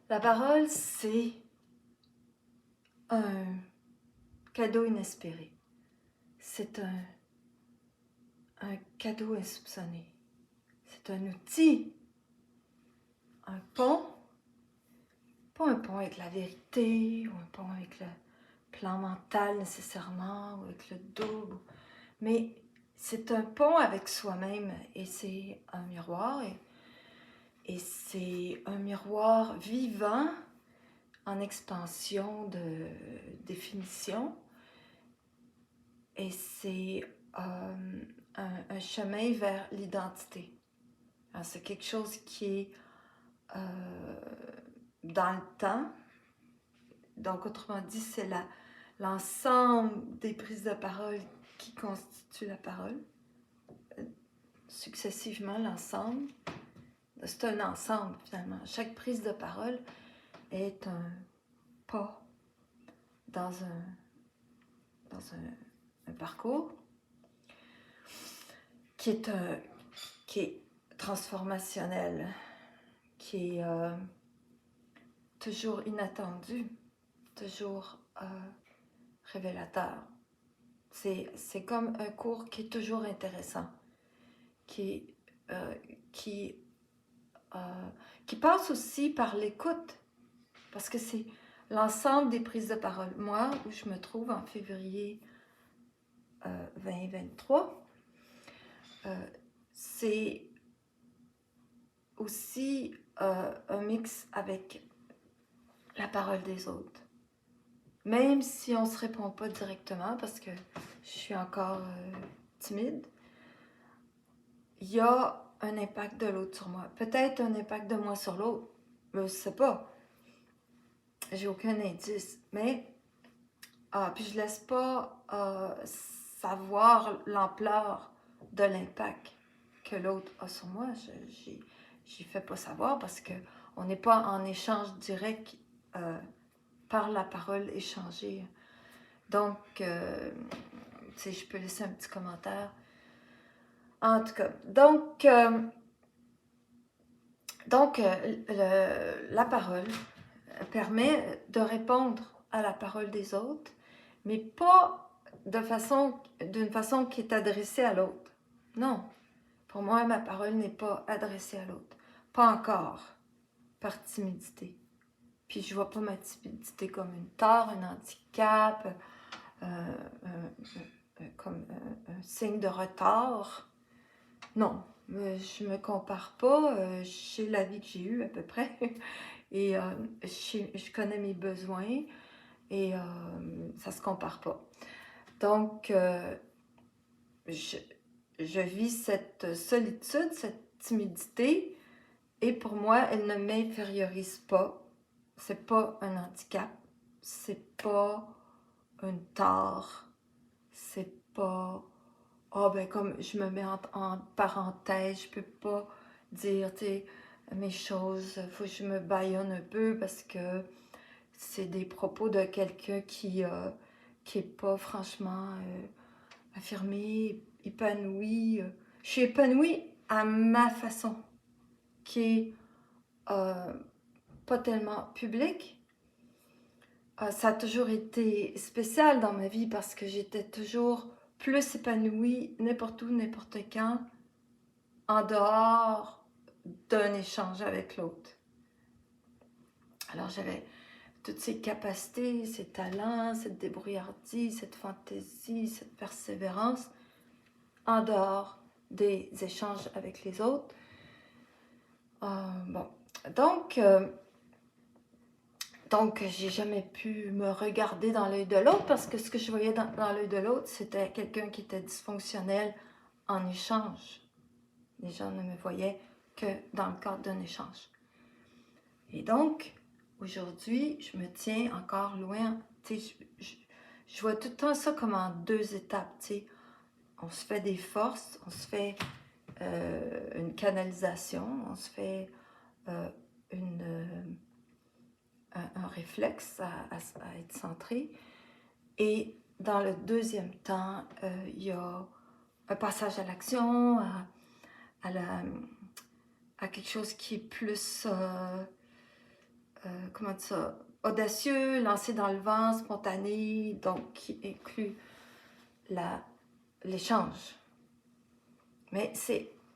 La parole, c'est un cadeau inespéré. C'est un cadeau insoupçonné. C'est un outil, un pont, pas un pont avec la vérité, ou un pont avec le plan mental nécessairement, ou avec le double, mais c'est un pont avec soi-même et c'est un miroir et c'est un miroir vivant en expansion de définition et c'est un chemin vers l'identité. C'est quelque chose qui est dans le temps. Donc, autrement dit, c'est l'ensemble des prises de parole qui constituent la parole. Successivement, l'ensemble. C'est un ensemble, finalement. Chaque prise de parole est un pas dans un parcours qui est transformationnel, qui est toujours inattendu, toujours révélateur. C'est comme un cours qui est toujours intéressant, qui passe aussi par l'écoute, parce que c'est l'ensemble des prises de parole. Moi, où je me trouve en février 2023, c'est aussi un mix avec la parole des autres. Même si on ne se répond pas directement, parce que je suis encore timide, il y a un impact de l'autre sur moi. Peut-être un impact de moi sur l'autre, je ne sais pas. J'ai aucun indice, mais puis je laisse pas savoir l'ampleur de l'impact que l'autre a sur moi. J'y fais pas savoir parce qu'on n'est pas en échange direct par la parole échangée. Donc, tu sais, je peux laisser un petit commentaire. En tout cas, donc la parole permet de répondre à la parole des autres, mais pas d'une façon qui est adressée à l'autre. Non, pour moi, ma parole n'est pas adressée à l'autre. Pas encore, par timidité. Puis je vois pas ma timidité comme une tare, un handicap, comme un signe de retard. Non, je me compare pas. J'ai la vie que j'ai eue à peu près. Et je connais mes besoins et ça se compare pas. Donc, je vis cette solitude, cette timidité, et pour moi, elle ne m'infériorise pas. C'est pas un handicap, c'est pas une tare, c'est pas comme je me mets en parenthèse, je peux pas dire mes choses, faut que je me bâillonne un peu parce que c'est des propos de quelqu'un qui est pas franchement affirmé, épanoui. Je suis épanouie à ma façon, qui est pas tellement publique. Ça a toujours été spécial dans ma vie parce que j'étais toujours plus épanouie n'importe où, n'importe quand, en dehors d'un échange avec l'autre. Alors j'avais toutes ces capacités, ces talents, cette débrouillardise, cette fantaisie, cette persévérance, en dehors des échanges avec les autres. Donc, j'ai jamais pu me regarder dans l'œil de l'autre parce que ce que je voyais dans l'œil de l'autre, c'était quelqu'un qui était dysfonctionnel en échange. Les gens ne me voyaient que dans le cadre d'un échange. Et donc, aujourd'hui, je me tiens encore loin. Je vois tout le temps ça comme en deux étapes. T'sais. On se fait des forces, on se fait une canalisation, on se fait un réflexe à être centré. Et dans le deuxième temps, il y a un passage à l'action, à quelque chose qui est plus comment dire ça, audacieux, lancé dans le vent, spontané, donc qui inclut l'échange. Mais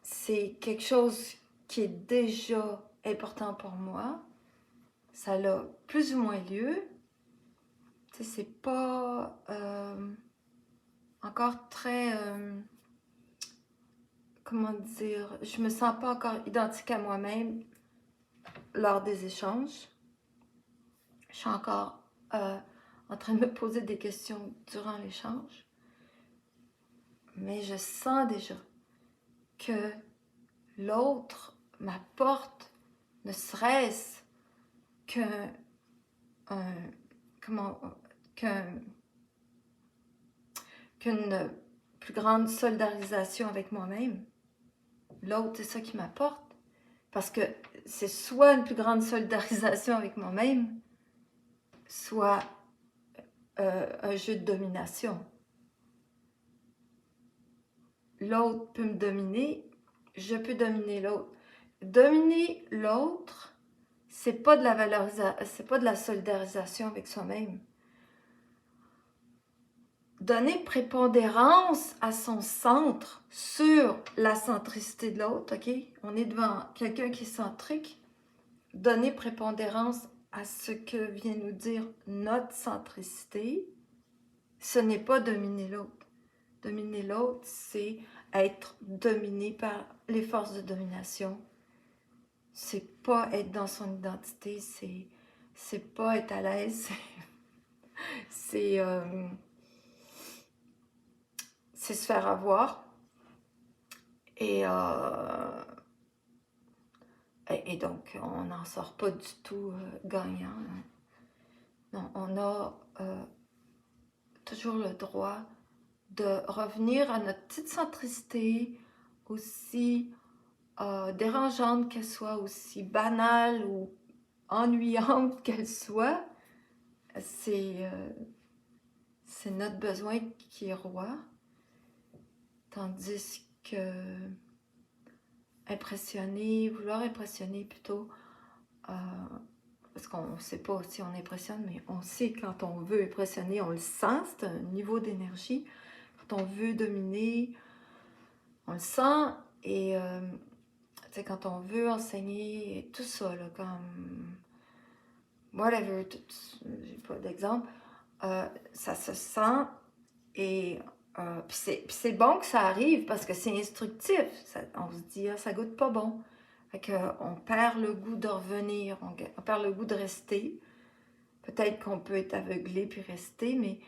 c'est quelque chose qui est déjà important pour moi. Ça a plus ou moins lieu. Tu sais, c'est pas encore très... comment dire? Je me sens pas encore identique à moi-même lors des échanges. Je suis encore en train de me poser des questions durant l'échange. Mais je sens déjà que l'autre m'apporte ne serait-ce qu'une plus grande solidarisation avec moi-même. L'autre, c'est ça qui m'apporte. Parce que c'est soit une plus grande solidarisation avec moi-même, soit un jeu de domination. L'autre peut me dominer, je peux dominer l'autre. Dominer l'autre, c'est pas de la valorisation, c'est pas de la solidarisation avec soi-même. Donner prépondérance à son centre sur la centricité de l'autre, ok? On est devant quelqu'un qui est centrique. Donner prépondérance à ce que vient nous dire notre centricité, ce n'est pas dominer l'autre. Dominer l'autre, c'est être dominé par les forces de domination. C'est pas être dans son identité, c'est pas être à l'aise, c'est se faire avoir. Et donc, on n'en sort pas du tout gagnant. Hein. Non, on a toujours le droit de revenir à notre petite centricité, aussi dérangeante qu'elle soit, aussi banale ou ennuyante qu'elle soit. C'est notre besoin qui est roi. Tandis que vouloir impressionner plutôt, parce qu'on ne sait pas si on impressionne, mais on sait quand on veut impressionner, on le sent, c'est un niveau d'énergie. Quand on veut dominer, on le sent. Et quand on veut enseigner, tout ça, là, comme whatever, j'ai pas d'exemple, ça se sent. Et puis c'est bon que ça arrive parce que c'est instructif. On se dit, ah, ça goûte pas bon. Fait qu'on perd le goût de revenir, on perd le goût de rester. Peut-être qu'on peut être aveuglé puis rester, mais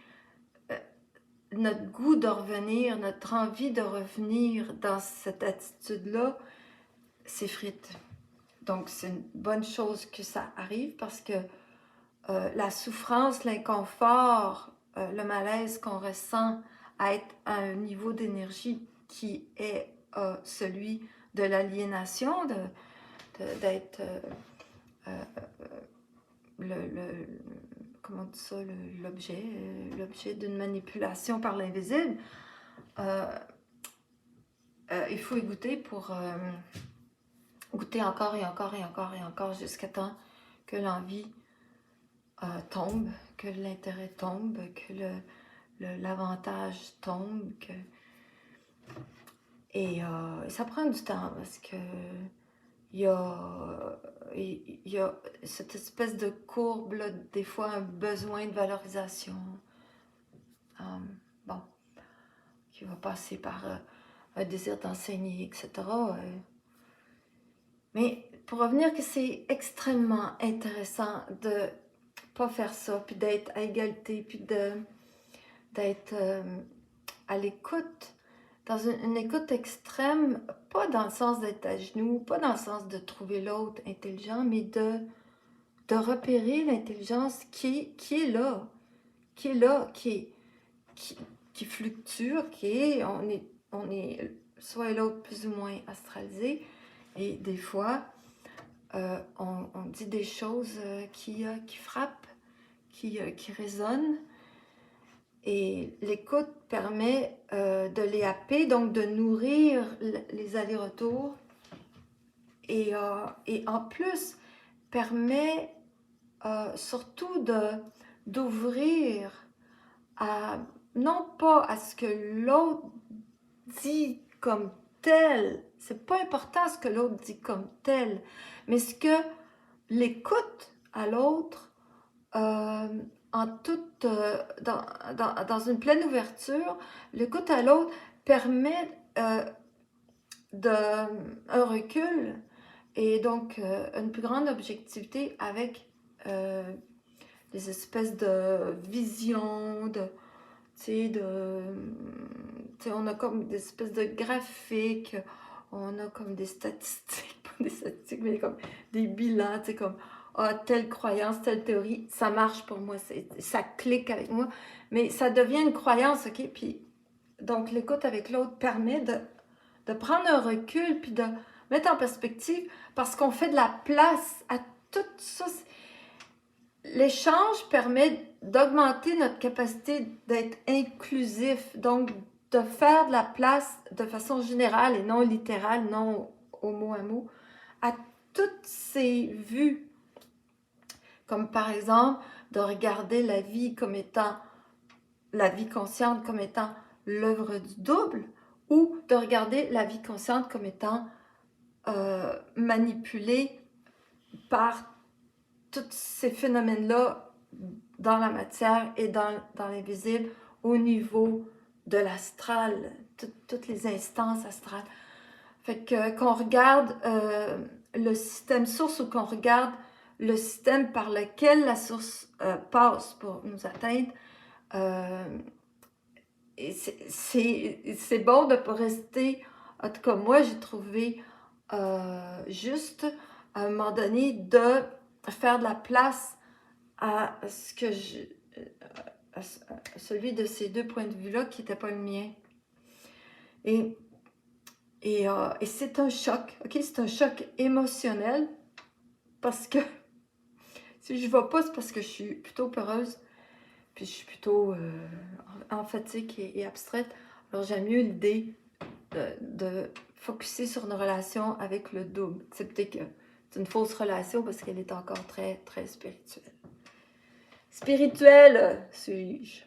notre goût de revenir, notre envie de revenir dans cette attitude-là s'effrite. Donc, c'est une bonne chose que ça arrive parce que la souffrance, l'inconfort, le malaise qu'on ressent à être à un niveau d'énergie qui est celui de l'aliénation, d'être comment on dit ça, l'objet d'une manipulation par l'invisible. Il faut y goûter pour goûter encore et encore et encore et encore jusqu'à temps que l'envie tombe, que l'intérêt tombe, que l'avantage tombe. Et ça prend du temps parce que il y a cette espèce de courbe, là, des fois un besoin de valorisation. Bon, qui va passer par un désir d'enseigner, etc. Mais pour revenir que c'est extrêmement intéressant de pas faire ça, puis d'être à égalité, puis d'être à l'écoute, dans une écoute extrême, pas dans le sens d'être à genoux, pas dans le sens de trouver l'autre intelligent, mais de repérer l'intelligence qui est là, qui fluctue, on est soit l'autre plus ou moins astralisé, et des fois, on dit des choses qui frappent, qui résonnent, et l'écoute permet de les happer, donc de nourrir les allers-retours, et en plus permet surtout d'ouvrir à, non pas à ce que l'autre dit comme tel, c'est pas important ce que l'autre dit comme tel, mais ce que l'écoute à l'autre en toute, dans une pleine ouverture, l'écoute à l'autre permet un recul et donc une plus grande objectivité avec des espèces de visions, on a comme des espèces de graphiques, on a comme des statistiques, pas des statistiques, mais comme des bilans, comme telle croyance, telle théorie, ça marche pour moi, ça clique avec moi, mais ça devient une croyance, ok? Puis, donc, l'écoute avec l'autre permet de prendre un recul, puis de mettre en perspective, parce qu'on fait de la place à tout ça. L'échange permet d'augmenter notre capacité d'être inclusif, donc de faire de la place de façon générale et non littérale, non au mot à mot, à toutes ces vues, comme par exemple de regarder la vie comme étant, la vie consciente comme étant l'œuvre du double, ou de regarder la vie consciente comme étant manipulée par tous ces phénomènes-là dans la matière et dans l'invisible au niveau de l'astral, toutes les instances astrales. Fait que qu'on regarde le système source ou qu'on regarde le système par lequel la source passe pour nous atteindre, c'est bon de ne pas rester, en tout cas moi j'ai trouvé juste à un moment donné de faire de la place à ce que à celui de ces deux points de vue-là qui n'était pas le mien. Et c'est un choc, ok? C'est un choc émotionnel parce que si je ne vais pas, c'est parce que je suis plutôt peureuse, puis je suis plutôt emphatique et abstraite. Alors j'aime mieux l'idée de focusser sur nos relations avec le double. C'est peut-être que c'est une fausse relation parce qu'elle est encore très, très spirituelle. Spirituelle, suis-je?